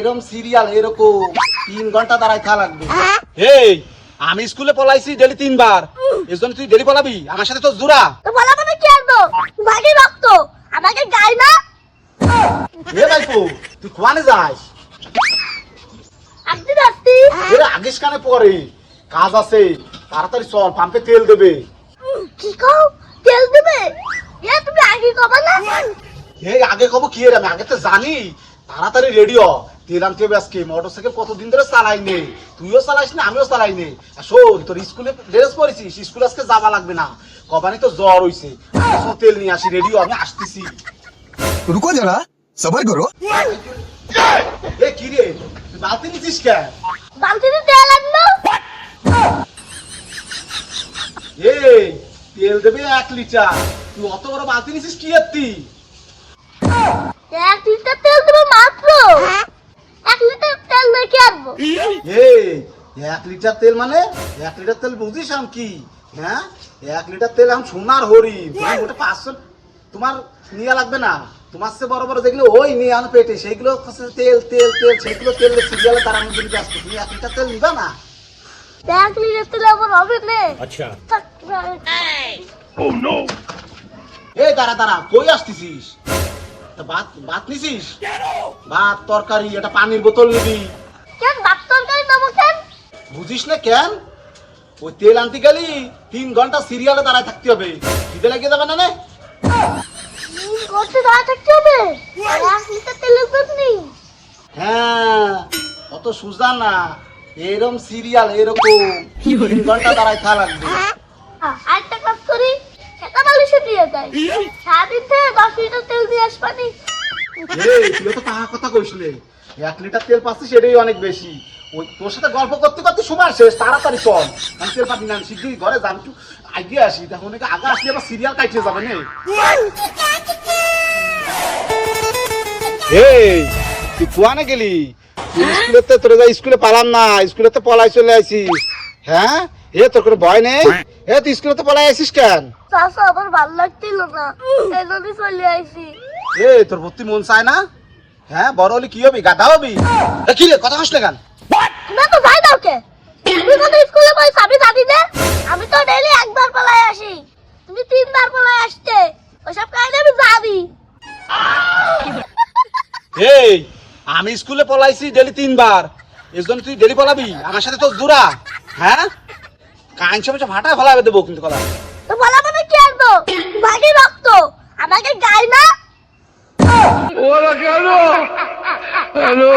এরকম সিরিয়াল এরকম 3 ঘন্টা দাঁড়ায় থাকা লাগবে। এই আমি স্কুলে পলাইছি ডেলি 3 বার, এজন্য তুই ডেলি পলাবি আমার সাথে? তো জোড়া তো বলা মানে কি আনবো? ভাগে রক্ত আমাকে গায় না। এ ভাইপো তুই কোয়ানে যাস? আপনি রাস্তি এর আগেস কানে পরে কাজ আছে, তাড়াতাড়ি চল, পাম্পে তেল দেবে। কি কও? তেল দেবে? এ তুমি আগে কবা না? এই আগে কব কি রে, আমি আগে তো জানি। তাড়াতাড়ি রেডি হ, তেল আনতে হবে আজকে। মোটরসাইকেল কতদিন ধরে চালাই নে, তুইও চালাইস না আমিও চালাই নে। আর শোন, তোর স্কুলে ড্রেস পরেছিস, স্কুল আজকে যাওয়া লাগবে না, কবানি তো জ্বর হইছে। তেল নিয়ে আসি, রেডি হ, আমি আসতেছি। रुको जरा सबर करो। এ কি রে, তুই বালতি নিছিস কেন? বালতিতে তেল আনলো। এই তেল দেবে 1 লিটার, তুই অত বড় বালতি নিছিস কি এত্তি? 1 লিটার তেল দেবে মাত্র। 1 লিটার তেল নাকি আনবো? এই 1 লিটার তেল মানে 1 লিটার তেল বুঝিস আম কি? হ্যাঁ 1 লিটার তেল আম সোনার হরি, তুমি ওটা 500 তোমার নিয়ে লাগবে না। তোমার সে বড় বড় যেগুলো ওই নিয়ে আনো পেটে, সেইগুলো তেল তেল তেল, সেইগুলো তেল সিরিয়ালে তার আমি যদি আসতো, তুমি 1 লিটার তেল নিবা না। 1 লিটার তেল আমার হবে না। আচ্ছা থাক, এই দাঁড়া দাঁড়া, কই আসতেছিস? তা ভাত ভাত নিছিস? ভাত তরকারি, এটা পানির বোতল নিবি। কেন ভাত তরকারি নেবো কেন? বুঝিস না কেন? ওই তেল আনতে গেলি 3 ঘন্টা সিরিয়ালে দাঁড়ায় থাকতে হবে, খিদে লেগে যাবে না রে? করতে দাঁড়া থাকতে হবে। 1 লিটার তেলের জন্য হ্যাঁ অত সুজা না, এরকম সিরিয়াল এরকম 3 ঘন্টা দাঁড়ায় থাকা লাগবে। আরেকটা কাজ করি, সেটা বালিশে দিয়ে দেয়। সারাদিন থেকে 10 লিটার তেল দিয়ে আসবানি। এই তুই তো তাহা কথা কইছিলে, 1 লিটার তেল পাচ্ছিস সেটাই অনেক বেশি। ওই তোর সাথে গল্প করতে করতে সময় শেষ, তাড়াতাড়ি চল। আমি তেল পাবি না, আমি শিগগিরই ঘরে যাম, একটু আগে আসি, দেখো অনেকে আগে আসলে আবার সিরিয়াল কাটিয়ে যাবে না। এই তুই কুয়ানে গেলি? তুই স্কুলেতে তোর যা স্কুলে পালাম না, স্কুলেতে পলাই চলে আইছিস। হ্যাঁ এ তোর কোনো ভয় নেই? এ তুই স্কুলেতে পলাই আইছিস কেন? চাচা আমার ভালো লাগছিল না, এই জন্য চলে আইছি। এ তোর ভর্তি মন চায় না? হ্যাঁ বড় হলে কি হবি, গাধা হবি? এ কি রে, কথা কস না কেন? তুমি তো যাই দাও কে? তুমি কত স্কুলে পড়ছ আমি জানি না? আমি তো ডেইলি একবার পলাই আসি, তুমি 3 বার পলাই আসতে। ওসব কাহিনী আমি জানি। এই আমি স্কুলে পলাইছি ডেলি 3 বার, এর জন্য তুই ডেলি পলাবি আমার সাথে? তো জোড়া হ্যাঁ কান সব ফাটা ফলাবে দেবো কিন্তু কথা। তো বলা মানে কি আনবো? ভাগে রক্ত আমাকে গায় না। Hola, Carlos. Hello.